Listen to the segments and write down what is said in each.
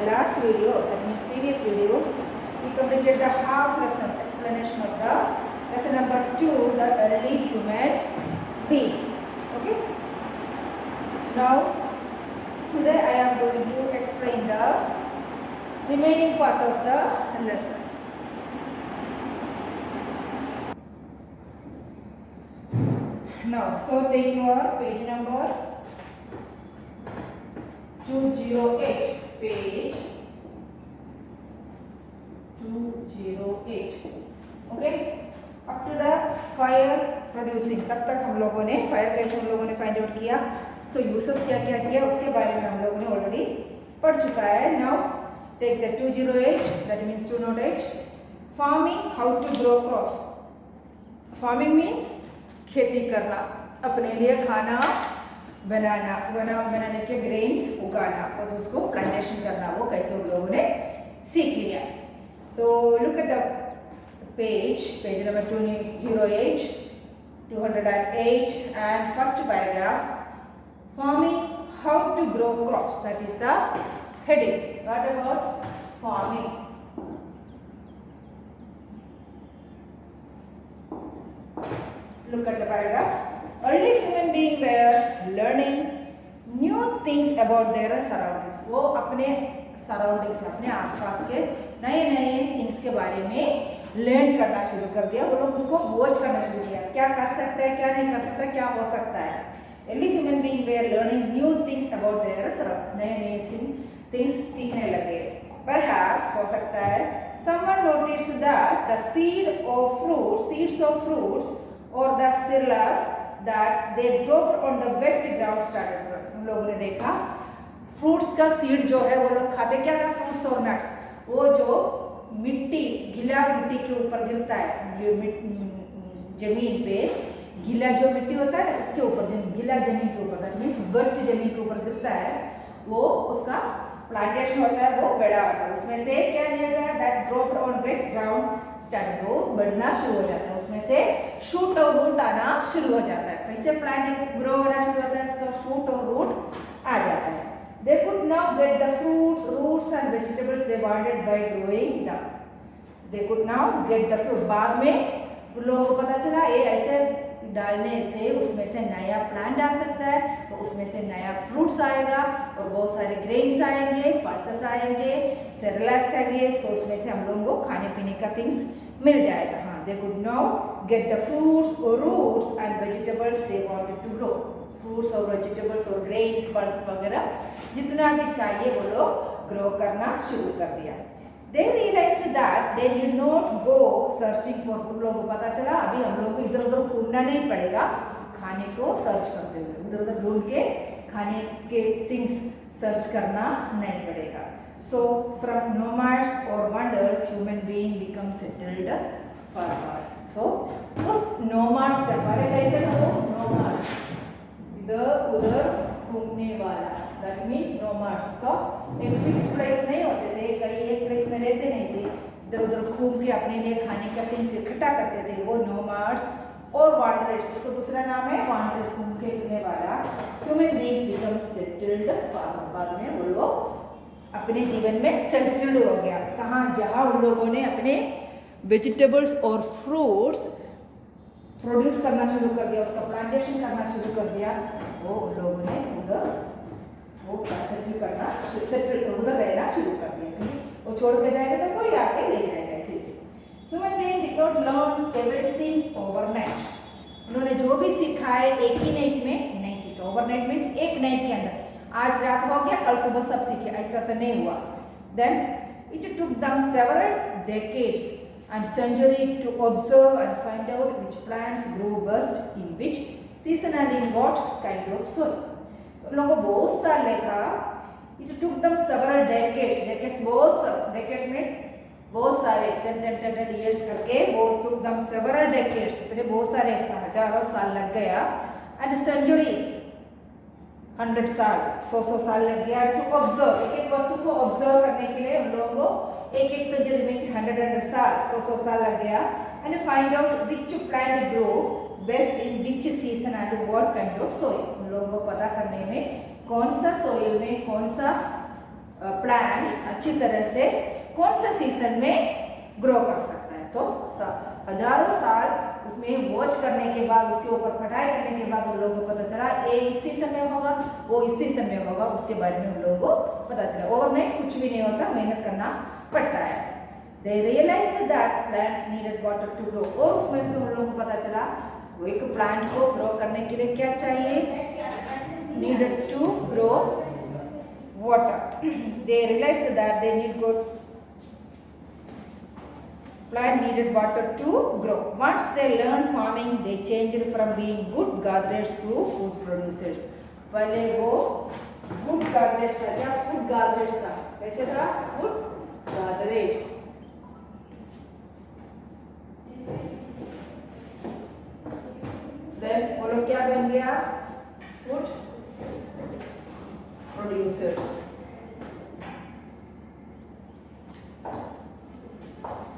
last video, that means previous video, we completed the half lesson explanation of the lesson number 2, the early human being. Okay. Now today I am going to explain the remaining part of the lesson. Now, so take your page number 208, page 208. Okay, up to the fire producing. तब तक हम लोगों ने fire कैसे हम लोगों ने find out किया, तो यूसेस क्या क्या किया उसके बारे में हम लोगों ने ऑलरेडी पढ़ चुका है. Now take the 208, that means 208. Farming, how to grow crops. Farming means खेती करना, अपने लिए खाना बनाने के ग्रेन्स उगाना और उसको प्लांटेशन करना, वो कैसे उन लोगों ने सीख लिया. तो look at the page number 208 and first paragraph. Farming, how to grow crops, that is the heading. What about farming? Look at the paragraph. Early human beings were learning new things about their surroundings. वो अपने surroundings में, अपने आसपास के नए नए things के बारे में learn करना शुरू कर दिया. वो लोग उसको watch करना शुरू किया, क्या कर सकता है, क्या नहीं कर सकता, क्या हो सकता है. Early human beings were learning new things about their surroundings. नए नए things सीखने लगे. Perhaps हो सकता है someone noticed that the seeds of fruits or the cereals that they dropped on the wet ground started growing. हम लोगों ने देखा फ्रूट्स का सीड जो है वो लोग खाते क्या था, फ्रूट्स और नट्स. वो जो गीला मिट्टी के ऊपर गिरता है, जमीन पे गीला जो मिट्टी होता है उसके ऊपर, गीला जमीन के ऊपर, दैट मीन्स वेट जमीन के ऊपर गिरता है, वो उसका प्लांटेशन होता है, वो बड़ा होता है. उसमें से क्या नहीं होता है, that dropped on wet ground start, वो बढ़ना शुरू हो जाता है. उसमें से शूट और रूट आना शुरू हो जाता है. कैसे प्लांट ग्रो होना शुरू होता है, उसका शूट और रूट आ जाता है. They could now get the fruits, roots and vegetables they wanted by growing them. They could now get the fruit. बाद में लोगों को पता चला ये ऐसे डालने से उसमें से नया प्लांट आ सकता है, तो उसमें से नया फ्रूट्स आएगा और बहुत सारे ग्रेन्स आएंगे, पल्सेस आएंगे, सेरेलैक्स आएंगे, तो उसमें से हम लोगों को खाने पीने का थिंग्स मिल जाएगा. हाँ, they could now get the fruits or roots and vegetables they wanted to grow. Fruits और वेजिटेबल्स और ग्रेन्स, पल्सेस वगैरह जितना भी चाहिए वो लोग ग्रो करना शुरू कर दिया. They realized that they did not go searching for food. लोगों को पता चला अभी हम लोग को इधर उधर घूमना नहीं पड़ेगा, खाने को सर्च करते हुए इधर उधर ढूंढ के खाने के थिंग्स सर्च करना नहीं पड़ेगा. So from nomads or wanderers, human being become settled farmers. So उस nomads जब वाले कैसे थे वो nomads, इधर उधर घूमने वाला, दैट मीन्स nomads. उसका एक फिक्स प्लेस नहीं होते थे, कहीं एक प्लेस में रहते नहीं थे, इधर उधर घूम के अपने लिए खाने का थिंग्स इकट्ठा करते थे, वो nomads. और wanderers, उसको दूसरा नाम है wanderers, घूम के फिरने वाला. Human beings become settled farmer, बाद में वो लोग अपने जीवन में सेटल्ड हो गया. कहाँ, जहाँ उन लोगों ने अपने वेजिटेबल्स और फ्रूट्स प्रोड्यूस करना शुरू कर दिया, उसका प्लांटेशन करना शुरू कर दिया, वो उन लोगों ने उधर वो सेटल उधर रहना शुरू कर दिया. वो छोड़ के जाएगा तो कोई आके ले जाएगा. इसीलिए human being did not learn everything overnight. उन्होंने जो भी सीखा है एक ही नाइट में नहीं सीखा. ओवरनाइट मीन्स एक नाइट के अंदर, आज रात हो गया कल सुबह सब सीखे, ऐसा तो नहीं हुआ. Then it took them several decades and century to observe and find out which plants grow best in which season and in what kind of soil. लोगों को बहुत साल लगा. It took them several decades. Decades में बहुत सारे 10 years करके वो took them several decades. इतने बहुत सारे हजारों साल लग गया. And centuries, 100 साल, 100 साल लग गया to observe. एक वस्तु को observe करने के लिए हम लोगों को एक सेंचुरी में 100 साल, 100 साल लग गया. And find out which plant grow best in which season and what kind of soil. उन लोगों को पता करने में कौन सा सोइल में कौन सा प्लांट अच्छी तरह से कौन से सीजन में ग्रो कर सकता है। तो हजारों साल उसमें वॉच करने के बाद, उसके ऊपर पढ़ाई करने के बाद उन लोगों को पता चला ये इस सीजन में होगा, वो इस सीजन में होगा, उसके बारे में उन लोगों को पता चला। ओवरनाइट कुछ भी नहीं होता, मेहनत करना पड़ता है। They realized that plants needed water to grow। और उसमें से उन लोगों को पता चला वो एक प्लांट को ग्रो करने के लिए क्या चाहिए, needed to grow water। They realized that they need good plant needed water to grow। Once they learned farming, they changed from being good gardeners to food producers। पहले वो good gardeners था या food gardeners था, कैसे था, food gardeners। Then वो लोग क्या बन गया, food producers।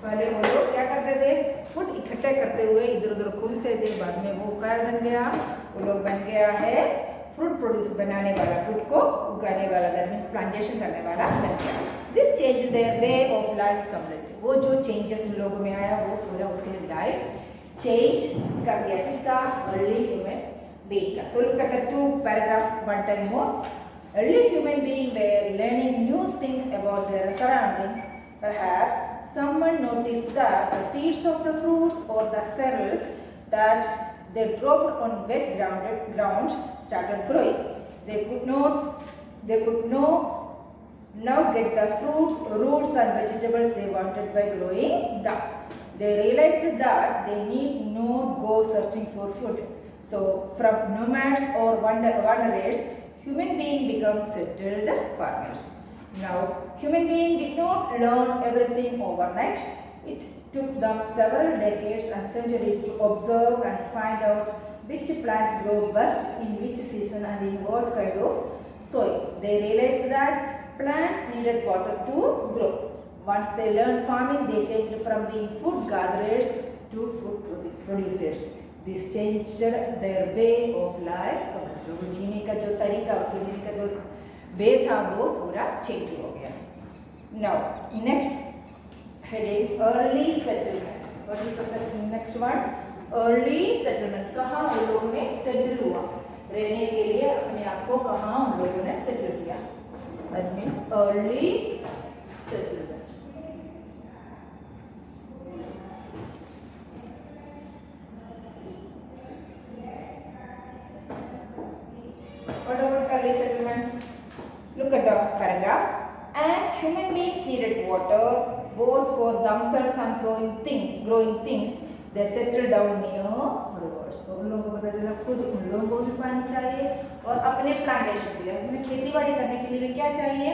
पहले वो लोग क्या करते थे, फूड इकट्ठे करते हुए इधर उधर घूमते थे, बाद में वो क्या बन गया, वो लोग बन गया है फ्रूट प्रोड्यूस बनाने वाला, फ्रूट को उगाने वाला, दैट मींस प्लांटेशन करने वाला बन गया। This change their way of life completely. वो जो चेंजेस उन लोगों में आया वो पूरा उसके लाइफ चेंज कर दिया, किसका, अर्ली ह्यूमन बीइंग का। तो look at the two paragraph one time more. Early human being were learning new things about their surroundings. Perhaps someone noticed that the seeds of the fruits or the cereals that they dropped on wet ground started growing. They could now get the fruits, roots and vegetables they wanted by growing them. They realized that they need not go searching for food. So from nomads or wanderers, human beings become settled farmers. Now, human beings did not learn everything overnight. It took them several decades and centuries to observe and find out which plants grow best in which season and in what kind of soil. They realized that plants needed water to grow. Once they learned farming, they changed from being food gatherers to food producers. This changed their way of life. जीने का जो तरीका, जीने का जो वे था वो पूरा चेंज हो गया। Now next heading, early settlement. What is the next word, early settlement. कहाँ उन लोगों ने सेटल हुआ, रहने के लिए अपने आप को कहाँ उन लोगों ने सेटल किया, that means early settlement. What about early settlements? Look at the paragraph. As human beings needed water both for themselves and growing things, they settled down near rivers। तो उन लोगों को पता चला खुद उन लोगों को भी पानी चाहिए और अपने प्लांटेशन के लिए, अपने खेती बाड़ी करने के लिए भी क्या चाहिए,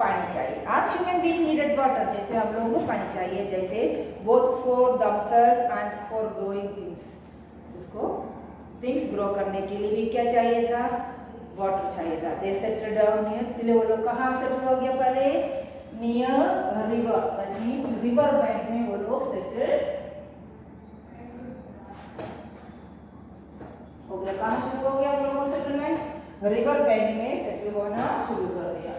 पानी चाहिए। As human beings needed water, जैसे हम लोगों को पानी चाहिए, जैसे both for themselves and for growing things। उसको things grow करने के लिए भी क्या चाहिए था, वाटर चाहिए था। दे सेटल डाउन नियर, इसलिए वो लोग कहाँ सेटल हो गया, पहले near river, that means river bank में वो लोग सेटल हो गया। कहाँ शुरू हो गया उन लोगों का सेटलमेंट, रिवर बैंक में सेटल होना शुरू कर दिया,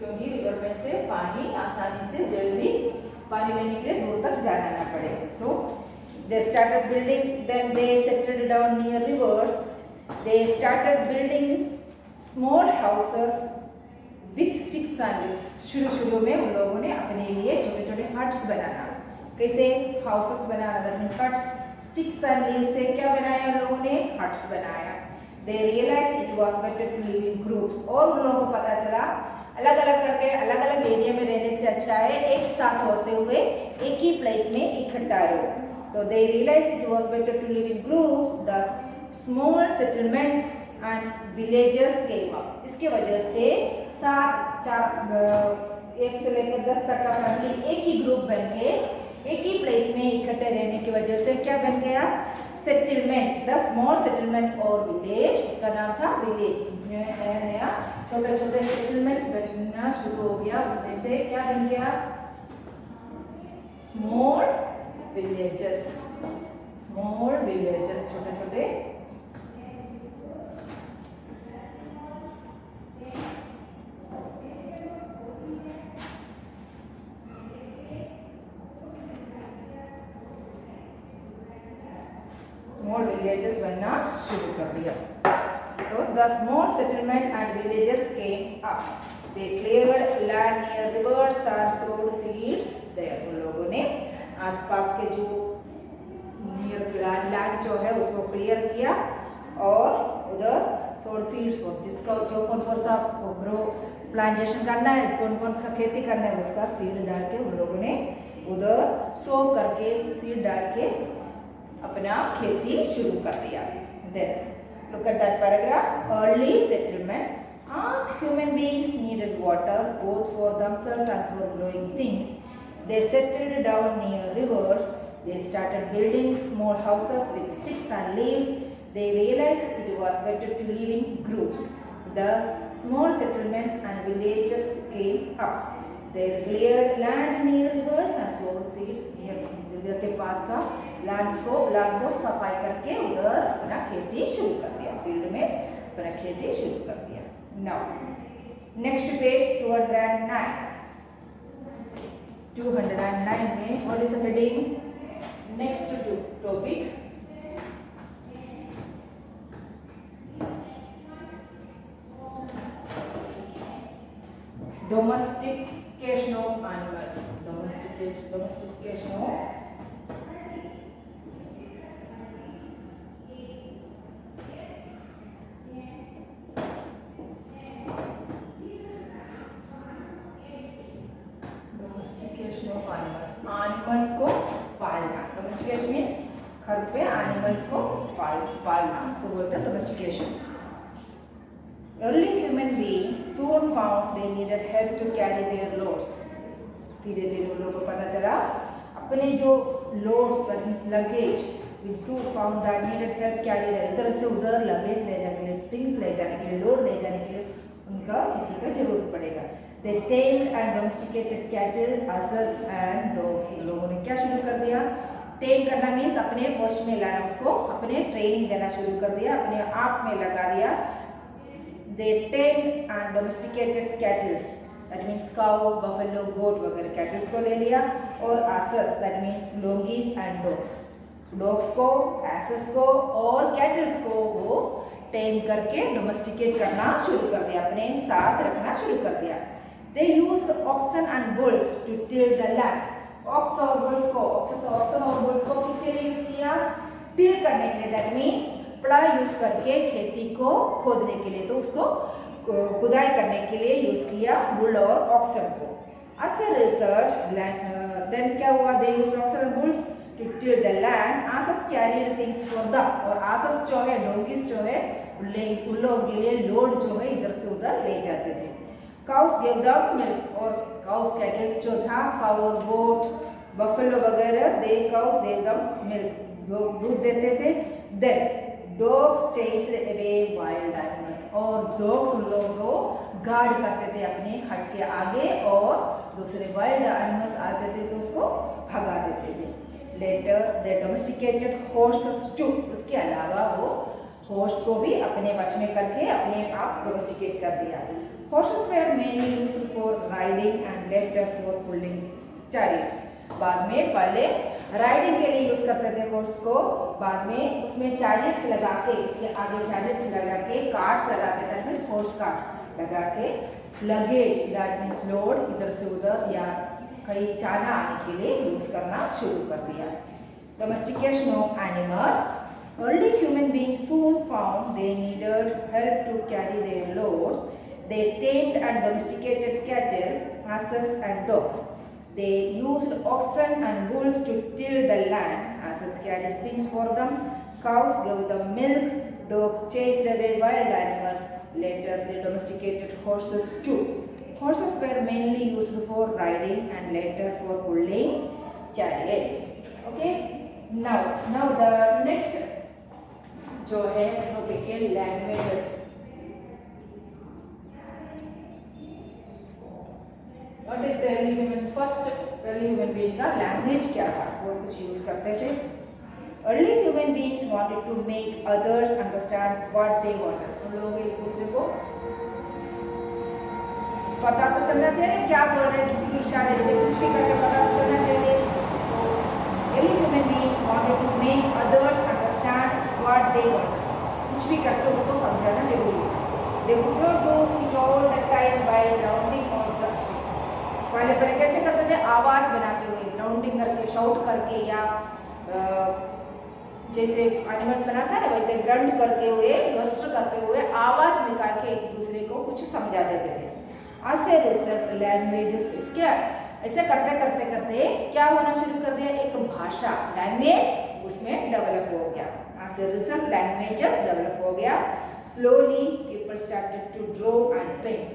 क्योंकि रिवर बैंक से पानी आसानी से जल्दी पानी लेने के लिए दूर तक जाना ना पड़े। तो they started building, then they settled down near rivers। They started building small houses with sticks and leaves। शुरू में उन लोगों ने अपने लिए छोटे छोटे हट्स बनाना, कैसे houses banana, that means huts, sticks and leaves से क्या बनाया उन लोगों ने, हट्स बनाया। They realized it was better to live in groups। और उन लोगों को पता चला अलग अलग करके अलग अलग एरिया में रहने से अच्छा है एक साथ होते हुए एक ही प्लेस में इकट्ठा रहो। तो they realized it was better to live in groups, thus small settlements and villages came up। इसके वजह से 1 से लेकर 10 तक का फैमिली एक ही ग्रुप बन के एक ही प्लेस में इकट्ठे रहने की वजह से क्या बन गया, सेटलमेंट। द स्मॉल सेटलमेंट और विलेज, उसका नाम था विलेज। नया छोटे छोटे सेटलमेंट्स बनना शुरू हो गया, उसमें से क्या बन गया, स्मॉल विलेजेस। स्मॉल विलेजेस, छोटे छोटे विलेजेस बनना शुरू कर दिया। तो the small settlement and villages came up, they cleared land near reverse and सोड सीड्स देयर। उन लोगों ने आसपास के जो नियर लैंड जो है उसको क्लियर किया और उधर सोड सीड्स को, जिसका जो कौन सा ग्रो प्लांटेशन करना है, कौन सा खेती करना है, उसका सीड डाल के उन लोगों ने उधर सो करके सीड डाल के अपना खेती शुरू कर दिया। Then look at that paragraph. Early settlement, as human beings needed water both for themselves and for growing things, they settled down near rivers. They started building small houses with sticks and leaves. They realized it was better to live in groups. Thus, small settlements and villages came up. They cleared land near rivers and sowed seeds near river के पास का land को सफाई करके उधर अपना खेती शुरू कर दिया, फील्ड में अपना खेती शुरू कर दिया। नाउ नेक्स्ट पेज 209 में what is the heading? Next topic domestication of animals. Domestication of animals को पालना। डोमेस्टिकेशन मीन्स घर पे एनिमल्स को पालना, उसको बोलते हैं domestication. Early human beings soon found they needed help to carry their loads. धीरे धीरे उन लोगों को पता चला अपने जो loads means luggage, we soon found that needed help carry their, इधर से उधर लगेज ले जाने के लिए, थिंग्स ले जाने के लिए, लोड ले जाने के लिए उनका किसी का जरूरत पड़ेगा। They tamed and domesticated cattle, asses and dogs. इन लोगों ने क्या शुरू कर दिया? टेम करना मीन्स अपने वश में लाना, उसको अपने ट्रेनिंग देना शुरू कर दिया, अपने आप में लगा दिया। They tamed and domesticated cattle, that means cow, buffalo, goat वगैरह कैटल्स को ले लिया, और asses, that means donkeys and dogs, dogs को, एसेस को और कैटल्स को वो टेम करके डोमेस्टिकेट करना शुरू कर दिया, अपने साथ रखना शुरू कर दिया। They used oxen and bulls to till the land. Ox और bulls को, oxen और bulls को किसके लिए यूज किया? टिल करने के लिए, that means पड़ा यूज करके खेती को खोदने के लिए, तो उसको खुदाई करने के लिए यूज किया बुल और ऑक्सन को। As a result, then क्या हुआ? They used oxen and bulls to till the land. Asses carried things for them, और asses जो है, donkeys जो है, उन लोगों के लिए लोड जो है इधर से उधर ले जाते थे। Cows gave them milk, और cows कैटल्स जो था, cow और goat, buffalo वगैरह, they cows gave them milk, दूध देते थे। Then dogs chased away wild animals, और dogs उन लोगों को गार्ड करते थे अपने हट के आगे, और दूसरे वाइल्ड एनिमल्स आते थे तो उसको भगा देते थे। Later they domesticated horses too, उसके अलावा वो हॉर्स को भी अपने वश में करके अपने आप डोमेस्टिकेट कर दिया। Horses were mainly used for riding and later for pulling chariots. बाद में पहले राइडिंग के लिए यूज करते थे हॉर्स को, बाद में उसमें चैरियट्स लगा के, इसके आगे चैरियट्स लगा के, कार्ट्स लगाते थे, मींस हॉर्स कार्ट लगा के लगेज, दैट मींस लोड इधर से उधर या कहीं जाना आने के लिए यूज करना शुरू कर दिया। Domestication of animals, early human beings soon found they needed help to carry their loads. They tamed and domesticated cattle, asses and dogs. They used oxen and bulls to till the land. Asses carried things for them. Cows gave them milk. Dogs chased away wild animals. Later they domesticated horses too. Horses were mainly used for riding and later for pulling chariots. Okay. Now the next जो है topic है languages. What is the early human? First early human being का language क्या था, वो कुछ use करते थे। Early human beings wanted to make others understand what they wanted. उन लोगों एक दूसरे को पता तो चलना चाहिए क्या बोल रहे हैं, किसी के इशारे से कुछ भी करके पता तो चलना चाहिए। Early human beings wanted to make others understand what they want. कुछ भी करके उसको समझाना जरूरी है. They could not do it all the time by grounding or dusting. पहले कैसे करते थे? आवाज बनाते हुए, ग्राउंडिंग करके, शाउट करके, या जैसे एनिमल्स बनाता है ना वैसे ग्रंट करते हुए, गस्ट करते हुए आवाज निकाल के एक दूसरे को कुछ समझा देते थे. ऐसे रिसर्च लैंग्वेजेस क्या ऐसे करते करते करते क्या होना शुरू कर दिया? एक भाषा, लैंग्वेज उसमें डेवलप हो गया. ऐसे रिसर्च लैंग्वेजेस डेवलप हो गया. Slowly people started to draw and paint.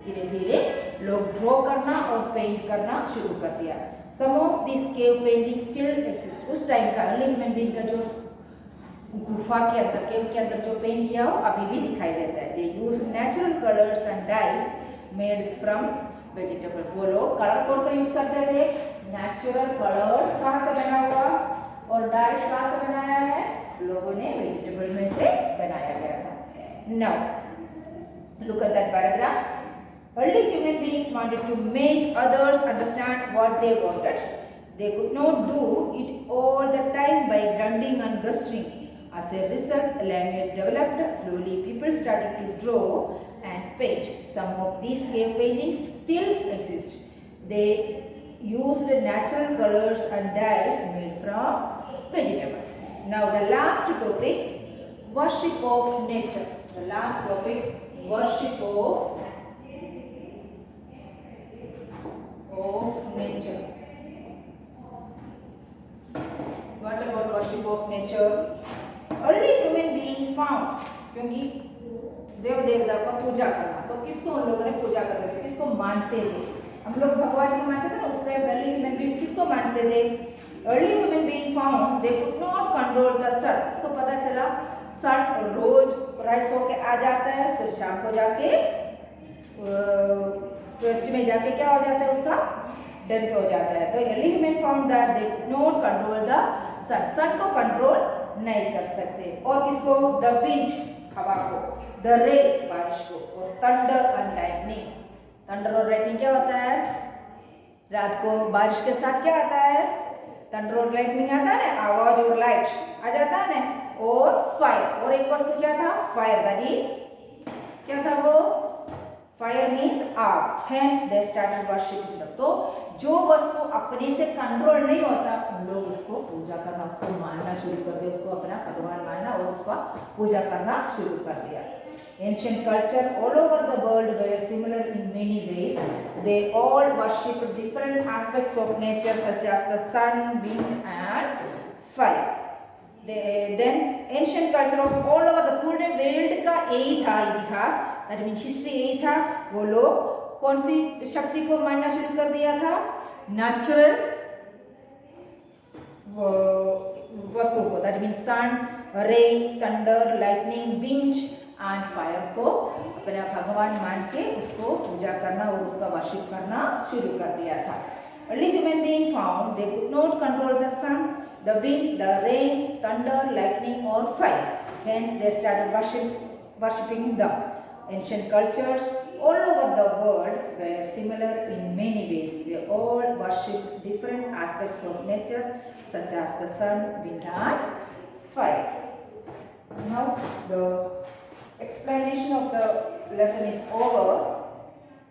धीरे धीरे लोग ड्रॉ करना और पेंट करना शुरू कर दिया. Some of this cave painting still exist. उस टाइम का अर्ली ह्यूमन बीइंग का जो गुफा के अंदर, केव के अंदर जो पेंट किया हो अभी भी दिखाई देता है. They use natural colours and dyes made from vegetables. वो लोग कलर कौन सा यूज करते थे? Natural colours. कहाँ से बना हुआ? और डाइस कहाँ से बनाया है? लोगों ने वेजिटेबल में से बनाया गया था. Now look at that paragraph. Early human beings wanted to make others understand what they wanted. They could not do it all the time by grunting and gusting. As a result, a language developed. Slowly, people started to draw and paint. Some of these cave paintings still exist. They used natural colors and dyes made from vegetables. Now, the last topic, worship of nature. The last topic, worship of nature. What about worship of nature? Early human beings found, क्योंकि देव देवता का पूजा करना, तो किसको उन लोगों ने पूजा करते थे? किसको मानते थे? हम लोग भगवान को मानते थे ना. उस टाइम अर्ली ह्यूमन बीइंग किसको मानते थे? Early human being found they could not control the sun. उसको पता चला सन रोज राइज होके आ जाता है, फिर शाम को जाके वेस्ट में जाके क्या हो जाता है? उसका डेथ हो जाता है. तो early human found that they could not control the sun. Sun को कंट्रोल नहीं कर सकते. और किसको? द विंड, हवा को, द रेन, बारिश को, और थंडर एंड लाइटनिंग. थंडर और लाइटनिंग क्या होता है? रात को बारिश के साथ क्या आता है? थंडर और लाइटनिंग आता है ना, आवाज और लाइट आ जाता है ना. और फायर, और एक वस्तु क्या था? फायर. दैट इज क्या था वो? फायर मीन्स आग. Hence they started worshipping the. तो जो वस्तु अपने से कंट्रोल नहीं होता, उन लोग उसको पूजा करना, उसको मानना शुरू कर दिया, उसको अपना भगवान मानना और उसका पूजा करना शुरू कर दिया. Ancient culture all over the world were similar in many ways. They all worshipped different aspects of nature such as the sun, wind and fire. Then ancient culture of all over the पूरे world का यही था इतिहास. That means history यही था. वो लोग कौन सी शक्ति को मानना शुरू कर दिया था? नेचुरल वस्तु को. That means sun, rain, thunder, lightning, wind and fire को अपना भगवान मान के उसको पूजा करना और उसका वर्शिप करना शुरू कर दिया था. Early human being found they could not control the sun, the wind, the rain, thunder, lightning or fire. Hence they started worshipping them. Ancient cultures all over the world were similar in many ways. They all worshipped different aspects of nature such as the sun, wind and fire. Now the explanation of the lesson is over.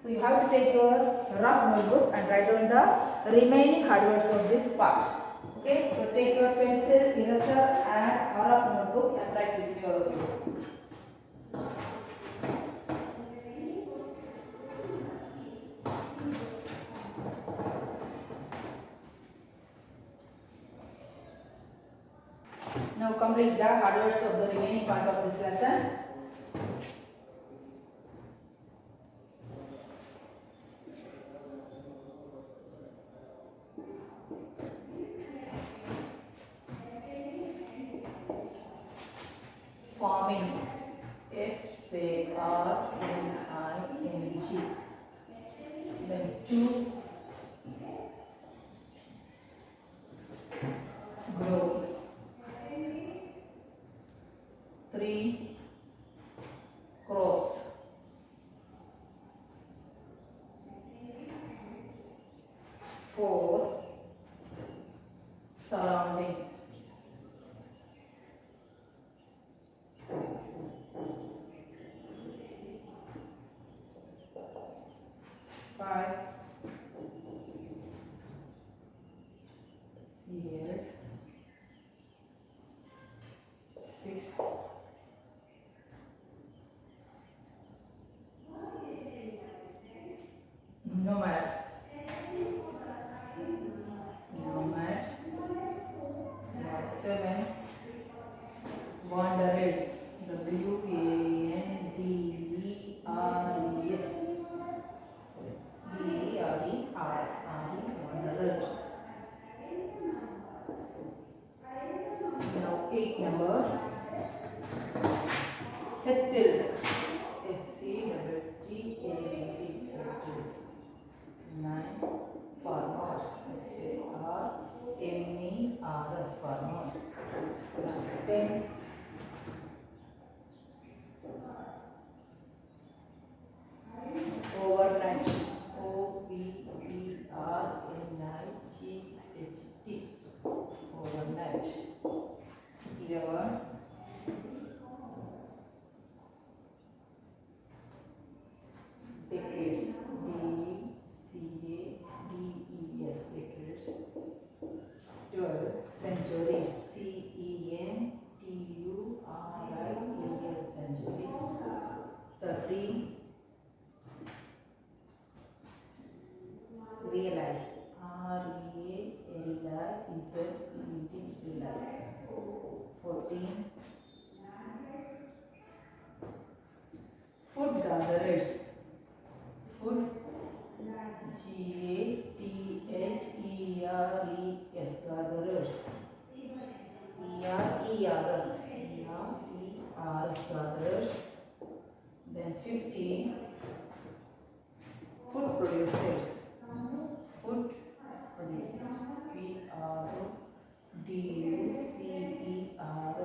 So you have to take your rough notebook and write down the remaining hard words of these parts. Okay, so take your pencil, eraser and a rough notebook and write with me all of you. Now complete the hard words of the remaining part of this lesson. Farming, F-A-R-M-I-N-G. Then 2, grow. 3, crops. 4, surroundings. 5 CS 6 nomads now 7 wanderers WANDERES DERERS wanderers. Now 8 number settled SETTLED settled. 9 farmers FARMERS farmers. 10 overnight OVERNIGHT overnight. 11 decades DECADES decades. 12 centuries CENTURIES centuries. 13 realize REALIZED realize. 14 food gatherers food GATHERES gatherers. ERERS gatherers. Then 15 food producers food producers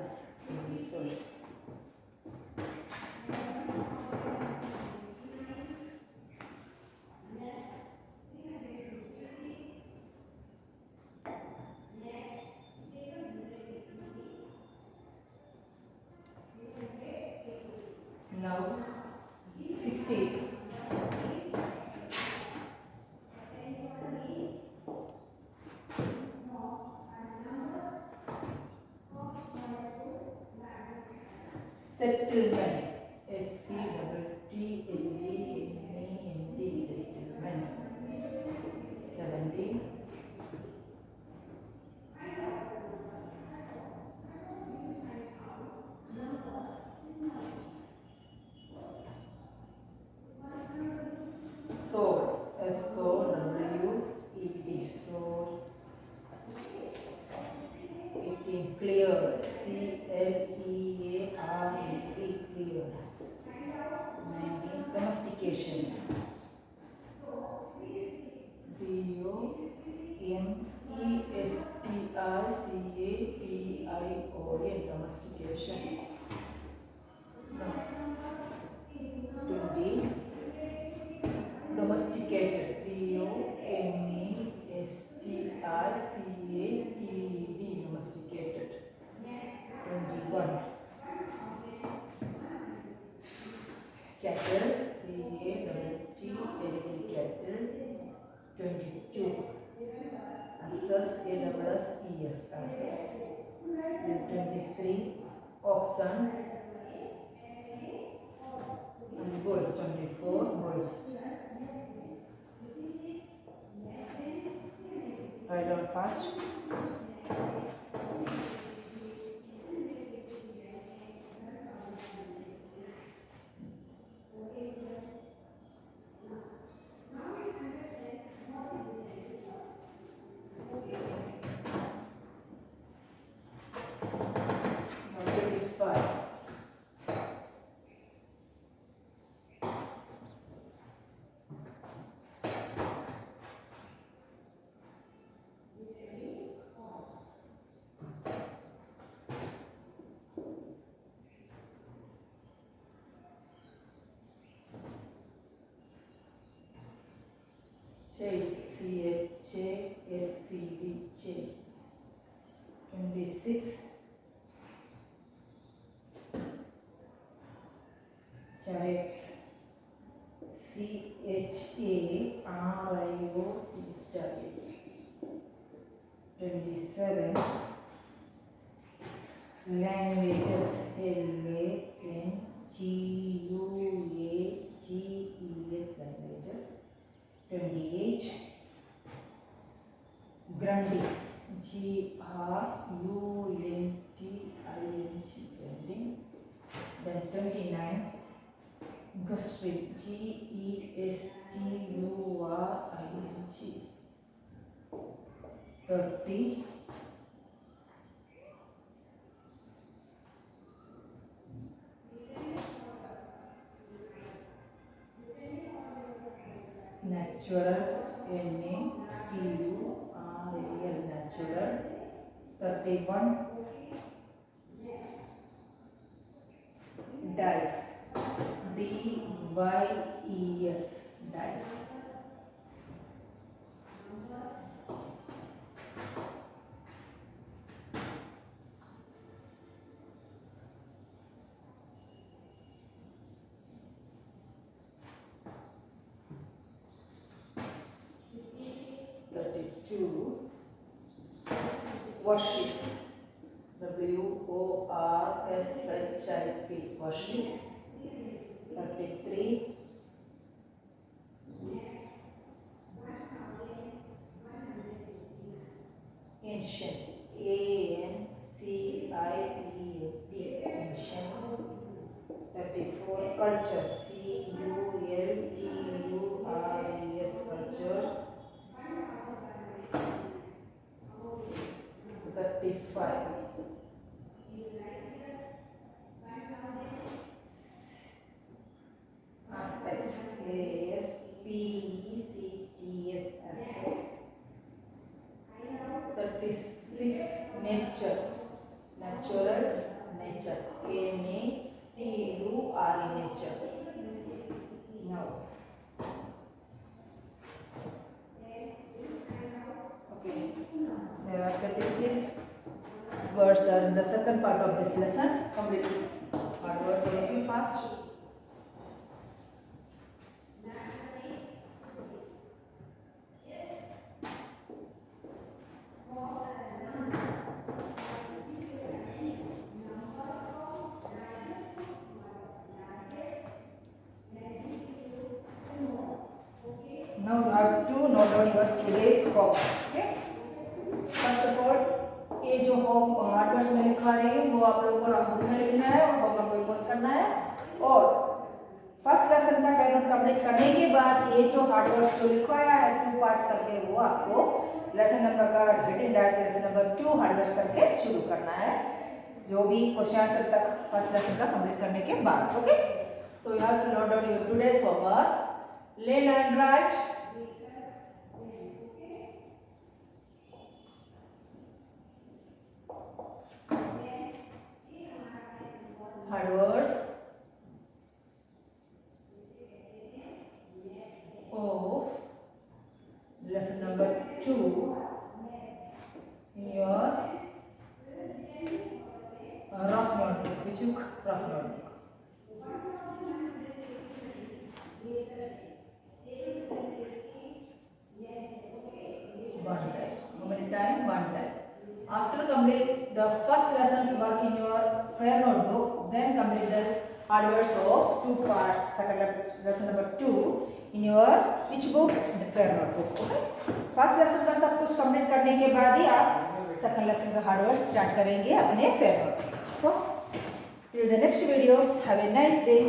PRODUCERS producers. Now 16 settlement SETTLEMENT settlement. 17 sword SOWED sword. 18 cleared CLEARED cleared. 19 domestication DOMESTICATION domestication. 20 domesticated DOMESTICATED domesticated. 21 cattle cattle. 22 asses asses. And 23 oxen and bulls. 24 bulls. Write down fast. Now 25 chase CHASED chase. 26 chariots HARIOT chariots. 27 languages. LANGUAGES languages. 28 Grunding. GRUNTING Grunding. Then 29 Gusturing. GESTURING. 30 natural. NATURAL natural. 31 dice. DYES dice. 32 worship. WORSHIP worship. 33 ancient. ANCIENT ancient. 34 culture. CULTURES cultures. 35 aspects. ASPECTS aspects. 36 nature. Natural nature. NATURE nature. Now okay, there are 36 words are in the second part of this lesson. Complete this hard words a little fast. Now you have to note down your today's homework. Okay. First of all, ये जो home hard words में लिखा रही हूँ वो आप लोगों को रफ बुक में लिखना है और होमवर्क में पोस्ट करना है। और फर्स्ट लेसन का फेयर नोट कंप्लीट करने के बाद ये जो हार्ड वर्ड्स जो लिखवाया है 2 पार्ट्स करके वो आपको लेसन नंबर का written direct lesson number 2 hard words करके शुरू करना है, जो भी क्वेश्चन आंसर तक फर्स्ट लेसन का कंप्लीट करने के बाद। Okay, so you have to note down your today's homework. Learn and write. Hard words of lesson number 2 in your rough notebook. Which you rough notebook. One time. How many time? One time. After complete the first lessons work in your fair notebook, then complete the hard words of 2 parts. Second lesson number 2 in your which book? The fair notebook. Okay. First lesson का सब कुछ complete करने के बाद ही आप second lesson का hard words start करेंगे अपने fair notebook. So till the next video, have a nice day.